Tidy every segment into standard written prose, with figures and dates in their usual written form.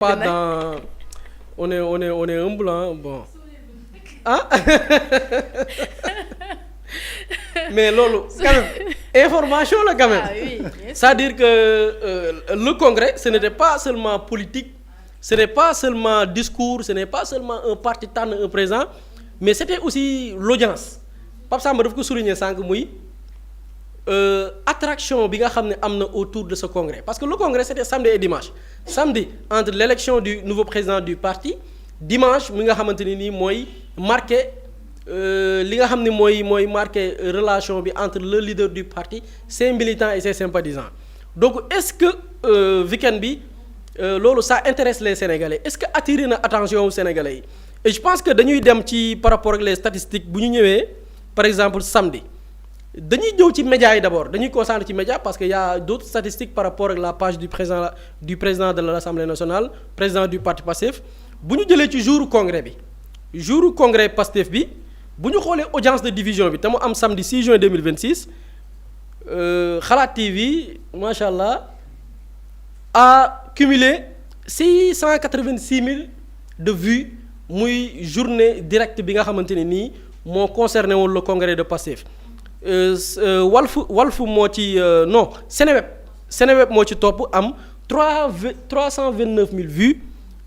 Pas dans on est humble hein bon ah mais loolu quand même information la quand même. Ah oui, c'est-à-dire que le congrès ce n'était pas seulement politique, ce n'est pas seulement discours, ce n'est pas seulement un parti tànn un président, mais c'était aussi l'audience. Pape Samba daf ko souligner sànq muy attraction bi nga xam ne am na autour de ce congrès, parce que le congrès c'était samedi et dimanche. Samedi entre l'élection du nouveau président du parti, dimanche mi nga xamante ni nii mooy marqué li nga xam ne mooy marqué relation bi entre le leader du parti, ses militants et ses sympathisants. Donc est-ce que week-end bi loolu ça intéresse les Sénégalais, est-ce que attiré na attention wu Sénégalais yi? Et je pense que dañuy dem ci par rapport ak les statistiques bu ñu ñëwee par exemple samedi dañuy ñëw ci médias yi d'abord, dañuy concentrer ci médias parce que y a d'autres statistiques par rapport ak la page du président de l'Assemblée nationale, président du parti Pastef. Bu ñu jëlee ci jouru congrès bi, jouru congrès Pastef bi, bu ñu xoolee audience de division bi te mu am samedi 6 juin 2026 Xalaat TV macha allah a cumulé 686 000 de vues muy journée directe bi nga xamante ne nii moo concerné woon le congrès de Pastef. Walf moo ci non Seneweb moo ci topp am 329 000 vues,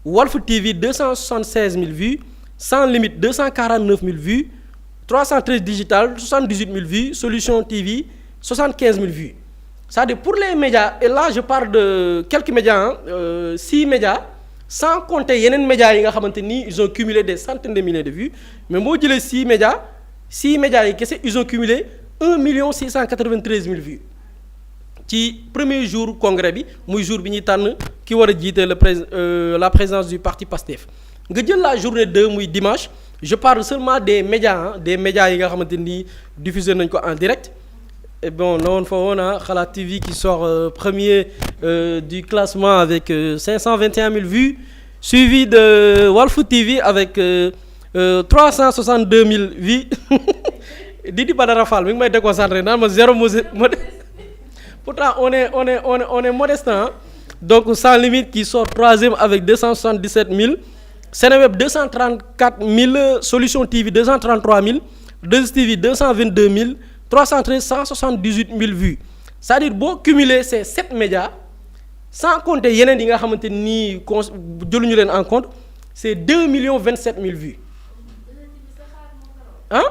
Walf TV 276 000 vues, Sans Limite 249 000 vues, 313 Digital 78 000 vues, Solution TV 75 000 vues. C'est-à-dire pour les médias, et là je parle de quelques médias, 6 médias, sans compter yeneen médias yi nga xamante ni ils ont cumulé des centaines de milliers de vues, mais boo jëlee 6 médias yi kese ils ont cumulé 1 693 000 vues ci premier jour congrès bi, muy jour bi ñuy tànn ki war a jiite la présidence du parti Pastef. Nga jël la journée 2 muy dimanche, je parle seulement des médias yi nga xamante ni diffusé nañ ko en direct. Et bon noonu fa woon Xalaat TV qui sort premier du classement avec 521 000 vues, suivi de Walf TV avec 362 000 vues. Didi Badara Fall mi ngi may déconcentré naan ma zéro pourtant on est modeste hein? Donc Sans Limite qui sort troisième avec 277 000, Seneweb 234 000, Solution TV 233 000, 2STV 222 000, 313 178 000 vues. C'est-à-dire boo cumuler ces 7 médias sans compter yeneen yi nga xamante nii jëluñu leen en compte, c'est 2 27 000 vues. Hein?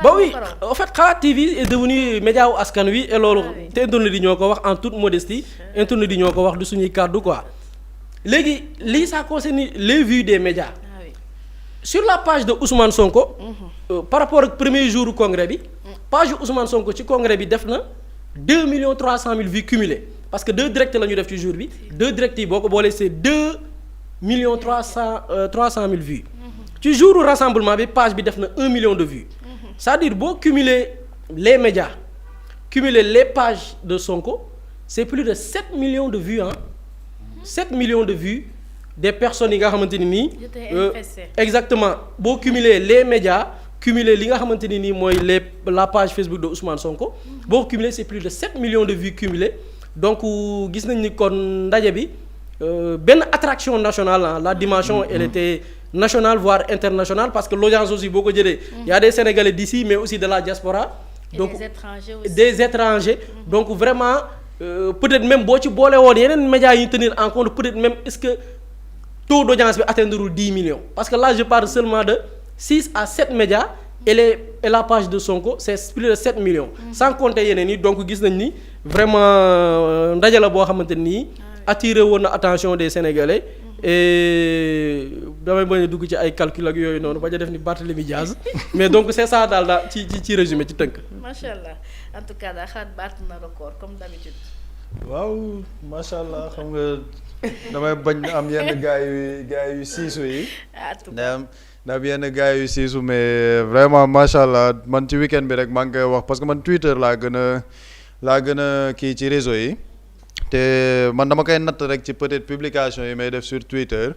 Bah oui, en fait Xalaat TV est devenu média wu askan wi et loolu te internet yi ñoo ko wax en toute modestie, internet yi ñoo ko wax du suñuy kàddu quoi. Léegi lii ça concerne les vues des médias. Sur la page de Ousmane Sonko, par rapport ak premier jour congrès bi, page Ousmane Sonko ci congrès bi def na 2 300 000 vues cumulées, parce que 2 directs la ñu def ci jour bi, 2 directs yi boo ko boolee c'est 2 300 000 vues. Ci jouru rassemblement bi page bi def na 1 million de vues. C'est-à-dire boo cumuler les médias, cumuler les pages de Sonko, c'est plus de 7 millions de vues 7 millions de vues des personnes yi nga xamante ni nii. Exactement boo cumuler les médias, cumuler li nga xamante ni nii mooy la page Facebook de Ousmane Sonko, boo cumuler c'est plus de 7 millions de vues cumulées. Donc gis nañ ni kon ndaje bi benn attraction nationale la dimension elle était nationale voire internationale, parce que l'audience aussi boo ko jëlee y a des Sénégalais d'ici mais aussi de la diaspora. Donc des étrangers. Donc vraiment peut-être même boo ci boole woon yeneen médias yi ñu tenir en compte, peut-être même est-ce que taux d'audience bi atteindrul 10 millions, parce que là je parle seulement de 6 à 7 médias et la page de Sonko c'est plus de 7 millions. Sans compter yeneen yi. Donc gis nañ ni vraiment ndaje la boo xamante nii attiré woon na attention des Sénégalais. Et damay bañ a dugg ci ay calcul ak yooyu noonu bañ a def ni Barthélémy Diaz mais donc c'est ça daal ci résumé ci tënk. macha allah en tout cas daal xalaat baat na record comme d'habitude. waaw macha allah xam nga damay bañ am yenn gars yu siisu yi. ndax yenn gars yu siisu mais vraiment macha allah man ci week-end bi rek maa ngi koy wax parce que man Twitter laa gën a kii ci réseau yi. te man dama koy natt rek ci peut-être publication yi may def sur Twitter,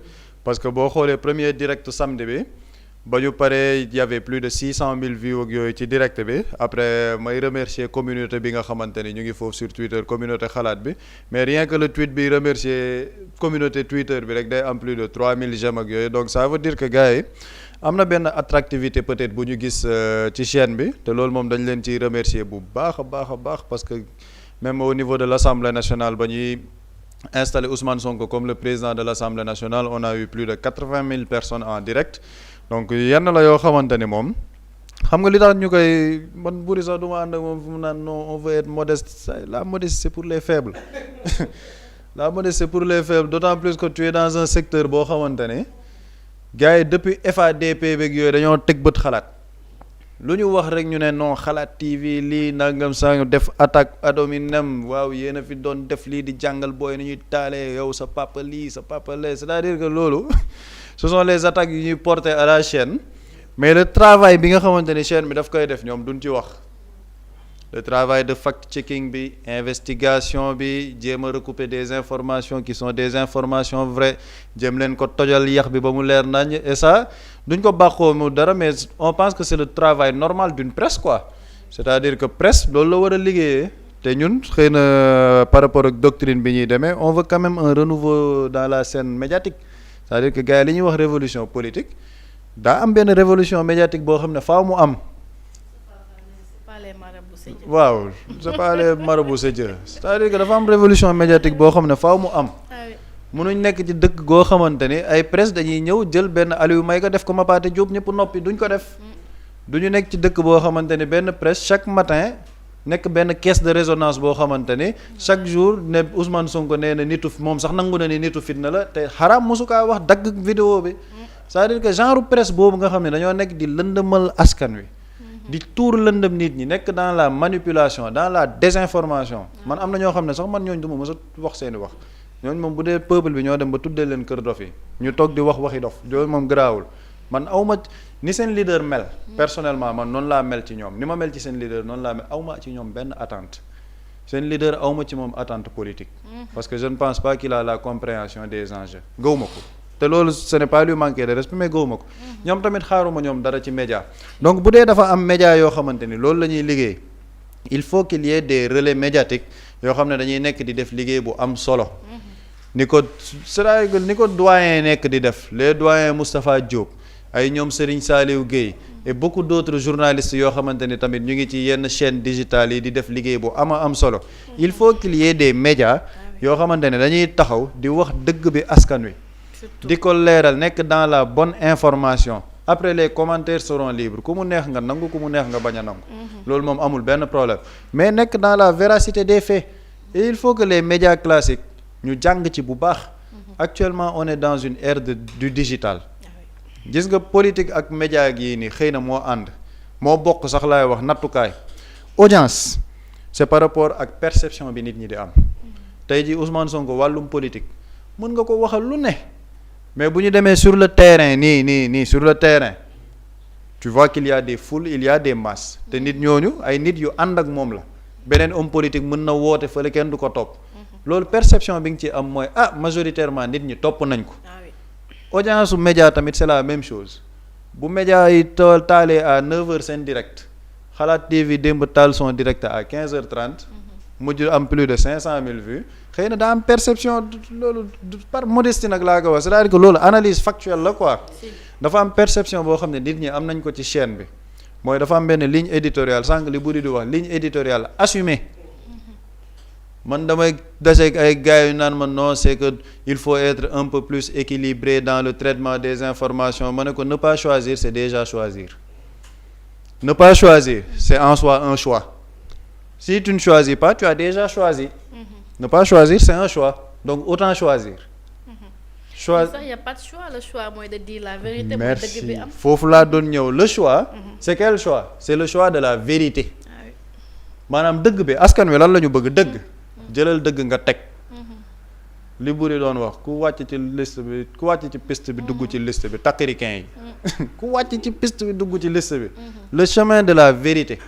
parce que boo xoolee premier direct samedi bi ba ñu paree il y avait plus de 600 000 vues ak yooyu ci direct bi après may remercier communauté bi nga xamante ni ñu ngi foofu sur Twitter communauté xalaat bi mais rien que le tweet bi remercier communauté Twitter bi rek day am plus de 3000 j'aime ak yooyu donc ça veut dire que gars yi am na benn attractivité peut-être bu ñu gis ci chaîne bi te loolu moom dañ leen ciy remercier bu baax a baax parce que même au niveau de l'Assemblée nationale ba ñuy installé Ousmane Sonko comme le président de l'Assemblée nationale on a eu plus de 80 000 personnes en direct donc yenn la yoo xamante ni moom xam nga li tax ñu koy man buri sax du ma ànd ak moom fu mu naan non on veut être modeste la modestie c'est pour les faibles la modestie c'est pour les faibles d'autant plus que tu es dans un secteur boo xamante ne gars yi depuis FADP beeg yooyu dañoo teg bët xalaat lu ñu wax rek ñu ne non xalaat TV lii nangam sang def attaque ad hominem waaw yéen a fi doon def lii di jàngal booy ni ñuy taalee yow sa papa lii sa papa lee c'est-à-dire que loolu ce sont les attaques yu ñuy porter à la chaîne mais le travail bi nga xamante ni chaîne bi daf koy def ñoom duñ ci wax le travail de fact-checking bi investigation bi jéem a recouper des informations qui sont des informations vraies jéem leen ko tojal yax bi ba mu leer nañ et ça duñ ko bàqoo mu dara mais on pense que c'est le travail normal d'une presse quoi c'est-à-dire que presse loolu la war a liggéeyee te ñun xëy na par rapport ak doctrine bi ñuy demee on veut quand même un renouveau dans la scène médiatique c'est-à-dire que gars yi li ñuy wax révolution politique daa am benn révolution médiatique boo xam ne faaw mu am waaw c'est pas les marabouts c'est Dieu c'est-à-dire que dafa am révolution médiatique boo xam ne faaw mu am mënuñ nekk ci dëkk goo xamante ni ay presse dañuy ñëw jël benn Aliou Maïga def ko Mapaté Diop ñëpp noppi duñ ko def duñu nekk ci dëkk boo xamante ni benn presse chaque matin nekk benn caisse de résonance boo xamante ni chaque jour ne Ousmane Sonko nee na nitu moom sax nangu na ni nitu fitna la te xaraam mosu kaa wax dagg vidéo bi c'est-à-dire que genre presse boobu nga xam ne dañoo nekk di lëndëmal askan wi di tuur lëndëm nit ñi nekk dans la manipulation dans la désinformation man am na ñoo xam ne sax man ñooñu du ma mës a wax seeni wax ñooñu moom bu dee peuple bi ñoo dem ba tuddee leen kër dof yi ñu toog di wax waxi dof loolu moom garaawul man awma ni seen leader mel personnellement man noonu laa mel ci ñoom ni ma mel ci seen leader noonu laa mel awma ci ñoom benn attente seen leader awma ci moom attente politique parce que je ne pense pas qu'il a la compréhension des enjeux gëwuma ko te loolu ce n'est pas lui manquer de respect mais gëwuma ko ñoom tamit xaaruma ñoom dara ci média donc bu dee dafa am média yoo xamante ni loolu la ñuy liggéey il faut qu'il y ait des relais médiatiques yoo xam ne dañuy nekk di def liggéey bu am solo ni ko c'est-à-dire que ni ko doyen nekk di def les doyens Moustapha Diop ay ñoom Serigne Saliou Gueye et beaucoup d'autres journalistes yoo xamante ni tamit ñu ngi ci yenn chaînes digitales yi di def liggéey bu am solo il faut qu'il y ait des médias yoo xamante ne dañuy taxaw di wax dëgg bi askan wi di ko leeral nekk dans la bonne information après les commentaires seront libres ku mu neex nga nangu ku mu neex nga bañ a nangu loolu moom amul benn problème mais nekk dans la véracité des faits et il faut que les médias classiques ñu jàng ci bu baax actuellement on est dans une ère du digital gis nga politique ak média yi nii xëy na moo ànd moo bokk sax laay wax nattukaay audience c'est par rapport ak perception bi nit ñi di am tey ji Ousmane Sonko wàllum politique mën nga ko waxal lu ne mais bu ñu demee sur le terrain nii sur le terrain tu vois qu'il y a des foules il y a des masses te nit ñooñu ay nit yu ànd ak moom la beneen homme politique mën na woote fële kenn du ko topp loolu perception bi nga ci am mooy majoritairement nit ñi topp nañ ko audience su média tamit c'est la même chose bu média yi taalee à 9h seen direct xalaat TV démb taal son direct à 15h30 mujj am plus de 500 000 vues xëy na daa am perception loolu par modestie nag laa ko wax c'est-à-dire que loolu analyse factuelle la quoi dafa am perception boo xam ne nit ñi am nañ ko ci chaîne bi mooy dafa am benn ligne éditoriale sànq li buri di wax ligne éditoriale assumée man damay dajeek ay gars yu naan ma non c'est que il faut être un peu plus équilibré dans le traitement des informations ma ne ko ne pas choisir c'est déjà choisir ne pas choisir c'est en soi un choix si tu ne choisis pas tu as déjà choisi ne pas choisir c'est un choix donc autant choisir choix il y a pas de choix le choix mooy de dire la vérité merci foofu laa doon ñëw le choix c'est quel choix c'est le choix de la vérité maanaam dëgg bi askan wi lan la ñu bëgg dëgg jëlal dëgg nga teg li buri doon wax ku wàcc ci liste bi ku wàcc ci piste bi dugg ci liste bi takrikin yi ku wàcc ci piste bi dugg ci liste bi le chemin de la vérité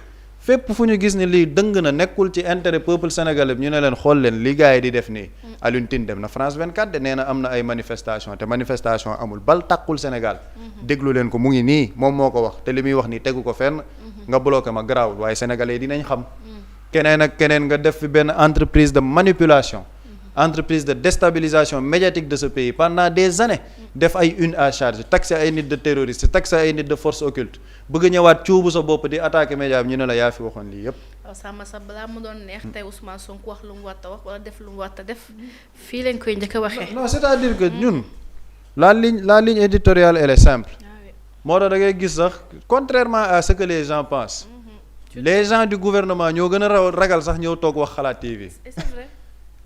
fépp fu ñu gis ni lii dëng na nekkul ci intérêt peuple sénégalais ñu ne leen xool leen li gars yi di def nii. Alioune Tine dem na France 24 de nee na am na ay manifestation te manifestation amul bal tàkkul Sénégal. déglu leen ko mu ngi nii moom moo ko wax te li muy wax nii tegu ko fenn. nga bloqué ma garaawul waaye sénégalais dinañ xam. keneen ak keneen nga def fi benn entreprise de manipulation. entreprise de déstabilisation médiatique de ce pays pendant des années def ay une à charge taxé ay nit de terroristes taxé ay nit de force occulte bëgg ñëwaat cuubu sa bopp di attaquer média bi ñu ne la yaa fi waxoon lii yépp waaw sàmm sa balaa mu doon neex tey Ousmane Sonko wax lu mu war a wax wala def lu mu war a def fii lañ koy njëkk a waxee. non c'est-à-dire que ñun la ligne éditoriale elle est simple. moo tax da ngay gis sax contrairement à ce que les gens pensent. les gens du gouvernement ñoo gën a ragal sax ñëw toog wax Xalaat TV. c'est vrai.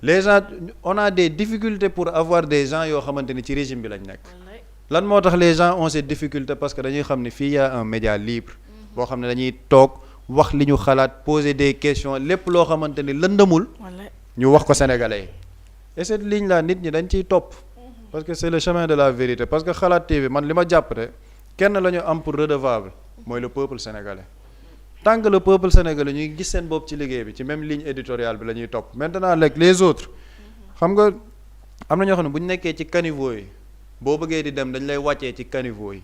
les gens on a des difficultés pour avoir des gens yoo xamante ni ci régime bi lañ nekk. lan moo tax les gens ont ces difficultés parce que dañuy xam ne fii y a un média libre. boo xam ne dañuy toog wax li ñu xalaat poser des questions lépp loo xamante ni lëndamul. ñu wax ko sénégalais yi. et cette ligne là nit ñi dañ ciy topp. parce que c'est le chemin de la vérité parce que Xalaat TV man li ma jàpp te kenn la ñu am pour redevable mooy le peuple sénégalais. tant que le peuple sénégalais ñuy gis seen bopp ci liggéey bi ci même ligne éditoriale bi la ñuy topp maintenant léegi les autres xam nga am na ñoo xam ne bu ñu nekkee ci caniveau yi boo bëggee di dem dañ lay wàccee ci caniveau yi.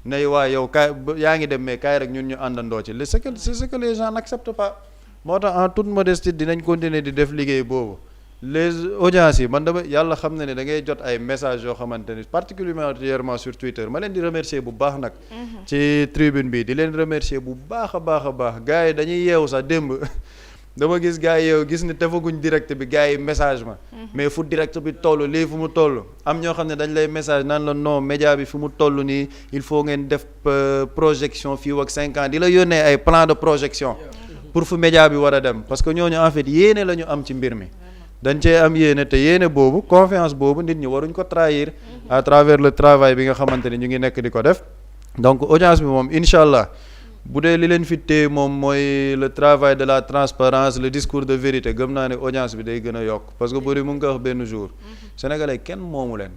nay waa yow kaay yaa ngi dem mais kaay rek ñun ñu àndandoo ci c'est ce que les gens n'acceptent pas moo tax en toute modestie dinañ continuer di def liggéey boobu les audiences yi man dama yàlla xam na ne da ngay jot ay messages yoo xamante ni particulièrement sur Twitter ma leen di remercier bu baax nag. ci tribune bi di leen remercier bu baax a baax gars yi dañuy yeewu sax démb dama gis gars yi yeewu gis ni defaguñ direct bi gars yi message ma. mais fu direct bi toll lii fu mu toll. am ñoo xam ne dañ lay message naan la non média bi fu mu toll nii il faut ngeen def projection fii ak 5 ans di la yónnee ay plan de projection. pour fu média bi war a dem parce que ñooñu en fait yéene la ñu am ci mbir mi. dañ cee am yéene te yéene boobu confiance boobu nit ñi waruñ ko trahir à travers le travail bi nga xamante ni ñu ngi nekk di ko def donc audience bi moom incha allah bu dee li leen fi téye moom mooy le travail de la transparence le discours de vérité gëm naa ne audience bi day gën a yokk parce que bëri mu ngi ko wax benn jour sénégalais kenn moomu leen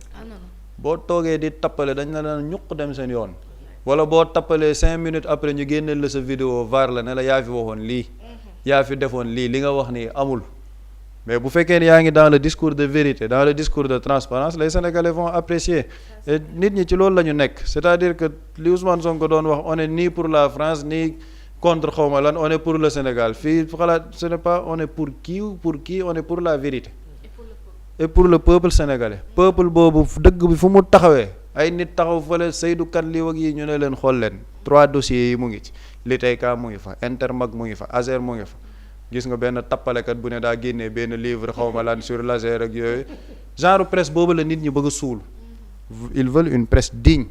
boo toogee di tappale dañ la daan ñuq dem seen yoon wala boo tappalee 5 minutes après ñu génneel la sa vidéo var la ne la yaa fi waxoon lii yaa fi defoon lii li nga wax ni amul mais bu fekkee ne yaa ngi dans le discours de vérité dans le discours de transparence les Sénégalais vont apprécier et nit ñi ci loolu la ñu nekk c'est-à-dire que li Ousmane Sonko doon wax on est ni pour la France ni contre xawma lan on est pour le Sénégal fii xalaat ce n'est pas on est pour qui on est pour la vérité et pour le peuple sénégalais peuple boobu dëgg bi fu mu taxawee ay nit taxaw fële Seydou Kane li wag yi ñu ne leen xool leen 3 dossiers yi mu ngi ci Liteyka mu ngi fa Intermag mu ngi fa Azer mu ngi fa gis nga benn tappalekat bu ne daa génnee benn livre xawma lan sur laser ak yooyu genre presse boobu la nit ñi bëgg a suul ils veulent une presse digne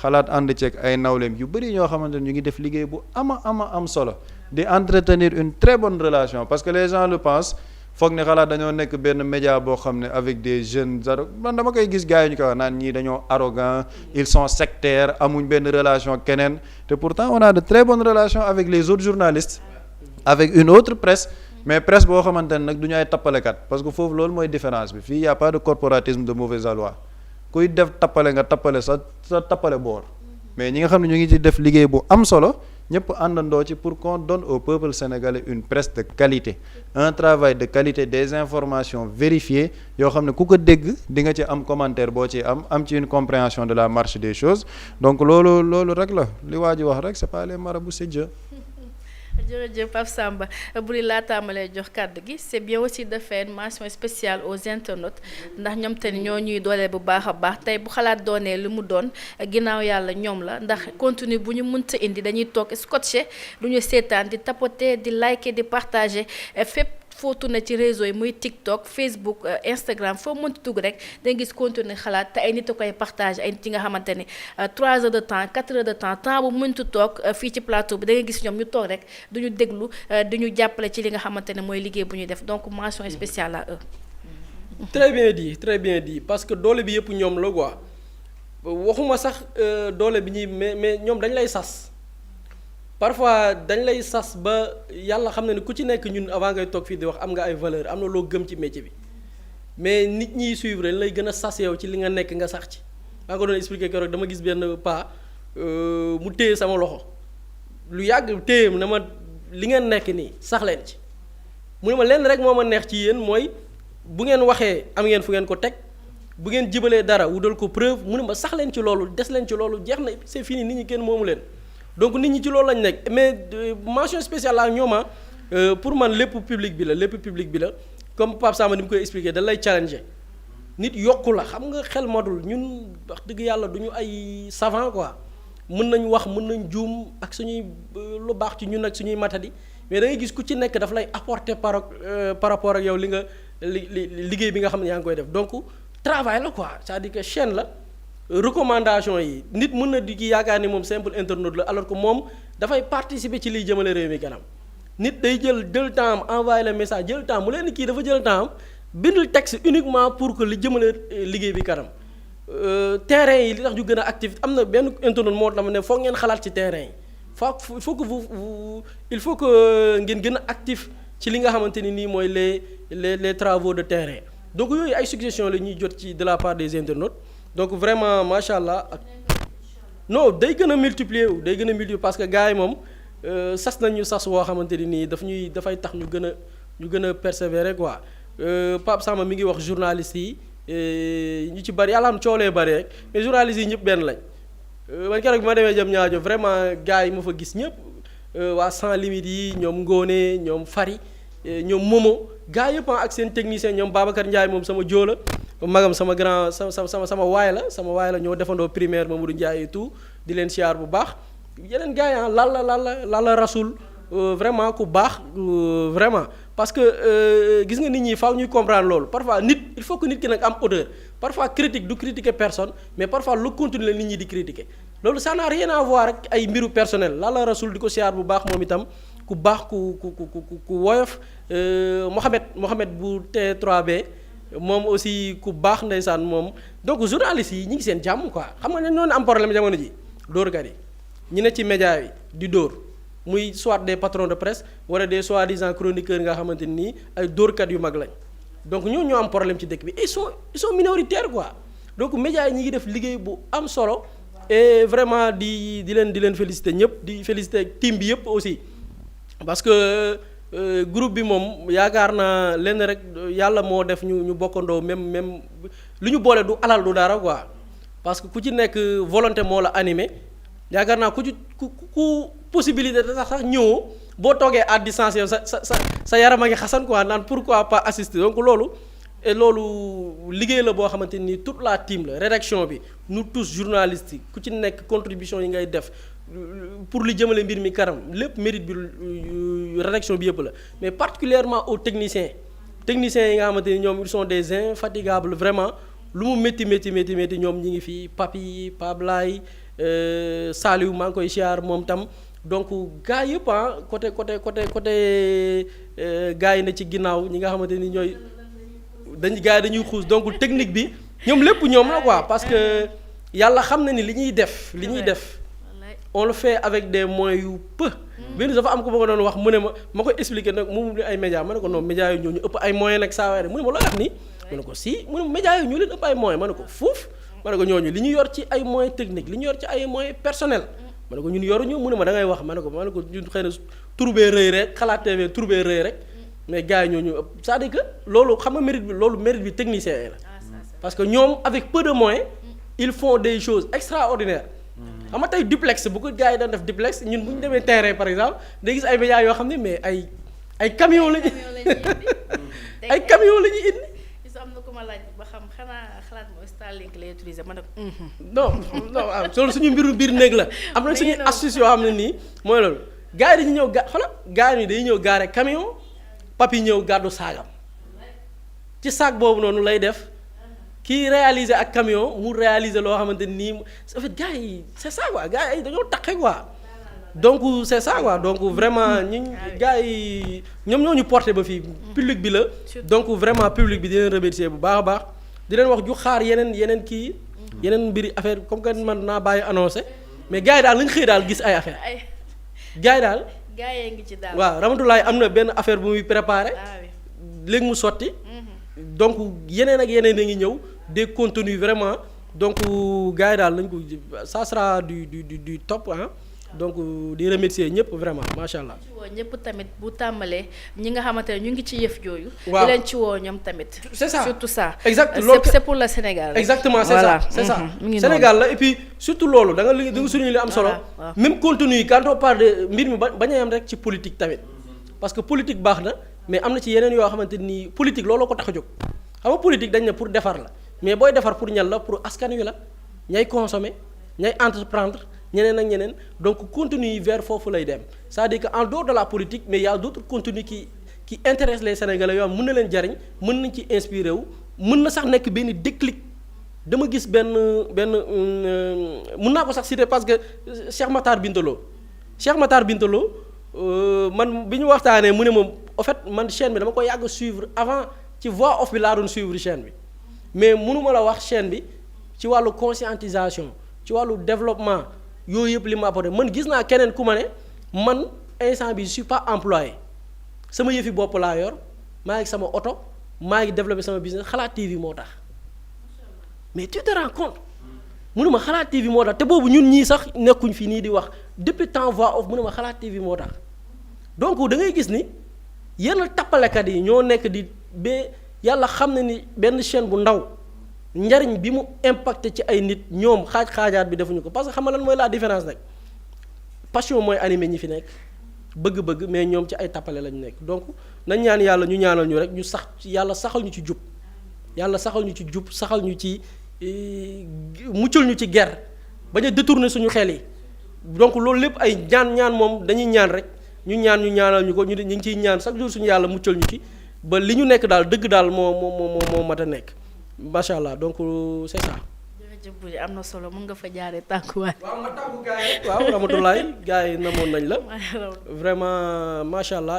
xalaat ànd ceeg ay nawleem yu bëri ñoo xamante ne ñu ngi def liggéey bu am solo di entretenir une très bonne relation parce que les gens le pensent foog ne xalaat dañoo nekk benn média boo xam ne avec des jeunes man dama koy gis gars yi ñu koy wax naan ñii dañoo arrogants ils sont sectaires amuñ benn relation keneen te pourtant on a de très bonnes relations avec les autres journalistes avec une autre presse mais presse boo xamante ne nag du ñu ay tappalekat parce que foofu loolu mooy différence bi fii y a pas de corporatisme de mauvaise aloi kuy def tappale nga tappale sa tappale boor mais ñi nga xam ne ñu ngi ci def liggéey bu am solo ñëpp àndandoo ci pour qu'on donne au peuple sénégalais une presse de qualité un travail de qualité des informations vérifiées yoo xam ne ku ko dégg di nga ci am commentaire boo ci am ci une compréhension de la marche des choses donc loolu rek la li waa ji wax rek c'est pas les marabouts c'est Dieu. jërëjëf Pape Samba bu di laa tàmbalee jox kàddu gi c'est bien aussi de faire une mention spéciale aux internautes ndax ñoom te ñoo ñuy doole bu baax a baax tey bu xalaat doonee li mu doon ginnaaw yàlla ñoom la ndax contenu bu ñu mënta indi dañuy toog scotché du ñu seetaan di tapoter di liker di partager fépp foo tourné ci réseau yi muy TikTok Facebook Instagram foo mënti dugg rek da nga gis contenu xalaat te ay nit a koy partage ay nit yi nga xamante ni 3 heures de temps 4 heures de temps bu mënti toog fii ci plateau bi da nga gis ñoom ñu toog rek du ñu déglu du ñu jàppale ci li nga xamante ne mooy liggéey bu ñuy def donc mention spéciale à eux. très bien dit parce que doole bi yëpp ñoom la quoi waxuma sax doole bi ñuy mais ñoom dañ lay sas. parfois dañ lay sas ba yàlla xam na ne ku ci nekk ñun avant ngay toog fii di wax am nga ay valeur am na loo gëm ci métier bi mais nit ñiy suivre dañ lay gën a sas yow ci li nga nekk nga sax ci maa nga doon expliquer keroog dama gis benn pas mu téye sama loxo lu yàgg téye na ma li ngeen nekk nii sax leen ci mu ne ma lenn rek moo ma neex ci yéen mooy bu ngeen waxee am ngeen fu ngeen ko teg bu ngeen jibalee dara wutal ko preuve mu ne ma sax leen ci loolu des leen ci loolu jeex na c'est fini nit ñi kenn moomu leen donc nit ñi ci loolu lañ nekk mais mention spéciale la ñooma pour man lépp public bi la comme Pape Samba ni mu koy expliquer da lay challenger nit yokku la xam nga xel modul ñun wax dëgg yàlla du ñu ay savant quoi mën nañ wax mën nañ juum ak suñuy lu baax ci ñun ak suñuy matadi mais da ngay gis ku ci nekk daf lay apporter par rapport ak yow li nga liggéey bi nga xam ne yaa ngi koy def donc travail la quoi c'est-à-dire que chaîne la recommandation yi nit mën na di ki yaakaar ni moom simple internaute la alors que moom dafay participer ci liy jëmale réew mi kanam nit day jël temps am envoyé le message jël temps mu leen kii dafa jël temps am bindul texte uniquement pour que li jëmale liggéey bi kanam terrain yi li tax ñu gën a actif am na benn internaute moo tax ne foog ngeen xalaat ci terrain yi il faut que il faut que ngeen gën a actif ci li nga xamante ni nii mooy les travaux de terrain donc yooyu ay suggestions la ñuy jot ci de la part des internautes donc vraiment macha allah non day gën a multiplier parce que gars yi moom sas nañu sas woo xamante ni nii dafay tax ñu gën a persévérer quoi Pape Samba mi ngi wax journalistes yi ñu ci bari yàlla am coolee bari rek mais journalistes yi ñëpp benn lañ man keroog bi ma demee jëm ñaajo vraiment gars yi ma fa gis ñëpp waa sans limite yi ñoom Ngone ñoom Fari ñoom Momo gars yëpp ak seen technicien ñoom Babacar Ndiaye moom sama joo la magam sama grand sama waay la ñoo defandoo primaire Mamadou Ndiaye et tout di leen siyaar bu baax yeneen gars yi lalla rasul vraiment ku baax vraiment parce que gis nga nit ñi faaw ñuy comprendre loolu parfois nit il faut que nit ki nag am hauteur parfois critique du critiquer personne mais parfois lu continue la nit ñi di critiquer loolu ça n'a rien à voir ak ay mbiru personnel lalla rasul di ko siyaar bu baax moom itam ku baax ku woyof Mohamed bu T3B moom aussi ku baax ndeysaan moom donc journalistes yi ñi ngi seen jàmm quoi xam nga ne ñoo am problème jamono ji dóorkat yi ñi ne ci média yi di dóor muy soit des patrons de presse wala des soi-disant chroniqueurs nga xamante nii ay dóorkat yu mag lañ donc ñoo am problème ci dëkk bi ils sont minoritaires quoi donc médias yi ñi ngi def liggéey bu am solo et vraiment di leen féliciter ñëpp di féliciter team bi yëpp aussi parce que groupe bi moom yaakaar naa lenn rek yàlla moo def ñu bokkandoo même lu ñu boole du alal du dara quoi parce que ku ci nekk volonté moo la animé yaakaar naa ku possibilité de sax ñëwoo boo toogee à distance yow sa yaram a ngi xasan quoi naan pourquoi pas assister donc loolu liggéey la boo xamante ni toute la team la rédaction bi nous tous journalistes yi ku ci nekk contribution yi ngay def pour li jëmale mbir mi kanam lépp mérite bi rédaction bi yëpp la mais particulièrement aux techniciens yi nga xamante ni ñoom ils sont des infatigables vraiment lu mu métti ñoom ñi ngi fii Papi Pablaye Saliou maa ngi koy siyaar moom tam donc gars yëpp côté gars yi na ci ginnaaw ñi nga xamante ni ñooy dañuy xuus donc technique bi ñoom lépp ñoom la quoi parce que yàlla xam na ni li ñuy def on le fait avec des moyens yu peu. benn dafa am ko ma ko doon wax mu ne ma koy expliquer nag mu ay médias ma ne ko non médias yi ñoo ñu ëpp ay moyens nag saa waay mu ne ma loo wax nii ma ne ko si mu ne ma médias yi ñoo leen ëpp ay moyens ma ne ko fuuf ma ne ko ñooñu li ñu yor ci ay moyens techniques li ñu yor ci ay moyens personnels ma ne ko ñun yoruñu mu ne ma da ngay wax ma ne ko ñun xëy na turbee rëy rek xalaatee turbee rëy rek mais gars yi ñooñu ëpp c'est-à-dire que loolu xam nga mérite bi technicien yi la parce que ñoom avec peu de moyens ils font des choses extraordinaires xam nga tey duplex bu ko gars yi daan def duplex ñun bu ñu demee terrain par exemple day gis ay médias yoo xam ne mais ay camions la ay camions la ñuy indi. am na ku ma laaj ba xam xalaat mooy Starlink lay utiliser ma ne ko. non waaw loolu suñu biir néeg la. am na suñuy astuce yoo xam ne nii mooy loolu. gars yi dañuy ñëw gars yi dañuy ñëw gaare camion papi ñëw gàddu saagam ci saag boobu noonu lay def kii réaliser ak camion mu réaliser loo xamante nii en fait gars yi c'est ça quoi gars yi dañoo taqe quoi. donc c'est ça quoi donc vraiment gars yi ñoom ñoo ñu porté ba fii public bi la donc vraiment public bi di leen remercier bu baax a baax di leen wax ju xaar yeneen kii yeneen mbiri affaire comme que man naa bàyyi annoncé mais gars yi daal lañ xëy daal gis ay affaire gars yi daal gars yi ngi ci daal waaw Ramatoulaye am na benn affaire bu muy préparé léegi mu sotti donc yeneen ak yeneen a ngi ñëw des contenus vraiment donc gars yi daal lañ ko ça sera du top donc di remercier ñëpp vraiment macha allah. ci woo ñëpp tamit bu tàmbalee ñi nga xamante ne ñu ngi ci yëf jooyu. waaw di leen ci woo ñoom tamit. c'est ça surtout ça. exact loolu c'est pour le Sénégal. exactement c'est voilà. ça c'est ça. mi ngi Sénégal la et puis surtout loolu da nga suñu li am solo. même contenu yi quand on parle de mbir mi bañ a yam rek ci politique tamit. parce que politique baax na mais am na ci yeneen yoo xamante ni politique looloo ko tax a jóg xam nga politique dañ ne pour defar la mais booy defar pour ñan la pour askan wi la ñay consommer ñay entreprendre ñeneen ak ñeneen donc contenu yi vers foofu lay dem c'est-à-dire que en dehors de la politique mais il y a d'autres contenus qui intéressent les Sénégalais yoo xam mën na leen jariñ mën nañ ci inspiré wu mën na sax nekk benn déclic dama gis benn mën naa ko sax citer parce que Cheikh Matar Bintaloo man bi ñu waxtaanee mu ne moom en fait man chaîne bi dama ko yàgg suivre avant ci voix off bi laa doon suivre chaîne bi mais mënuma la wax chaîne bi ci wàllu conscientisation ci wàllu développement yooyu yëpp li ma apporté man gis naa keneen ku ma ne man instant bi je suis pas employé sama yëfi bopp laa yor maa ngi sama oto maa ngi développé sama business Xalaat TV moo tax mais tu te rends compte mënuma Xalaat TV moo tax te boobu ñun ñii sax nekkuñ fi nii di wax depuis temps voix off mënuma Xalaat TV moo tax donc da ngay gis ni yenn tappalekat yi ñoo nekk di ba yàlla xam na ni benn chaîne bu ndaw njariñ bi mu impacté ci ay nit ñoom xaajaat bi defuñu ko parce que xam nga lan mooy la différence nag passion mooy animé ñi fi nekk bëgg-bëgg mais ñoom ci ay tappale lañu nekk donc nañ ñaan yàlla ñu ñaanal ñu rek ñu sax yàlla saxal ñu ci jub yàlla saxal ñu ci jub saxal ñu ci muccal ñu ci guerre bañ a détourner suñu xel yi donc loolu lépp ay ñaan moom dañuy ñaan rek ñu ñaanal ñu ko ñu ngi ciy ñaan chaque jour suñu yàlla muccal ñu ci ba li ñu nekk daal dëgg daal moo mat a nekk macha allah donc c'est ça. jërëjëf Boury am na solo mën nga fa jaaree tànkuwaay. waaw ma tànku gars yi waaw Ramatoulaye gars yi namoon nañ la vraiment macha allah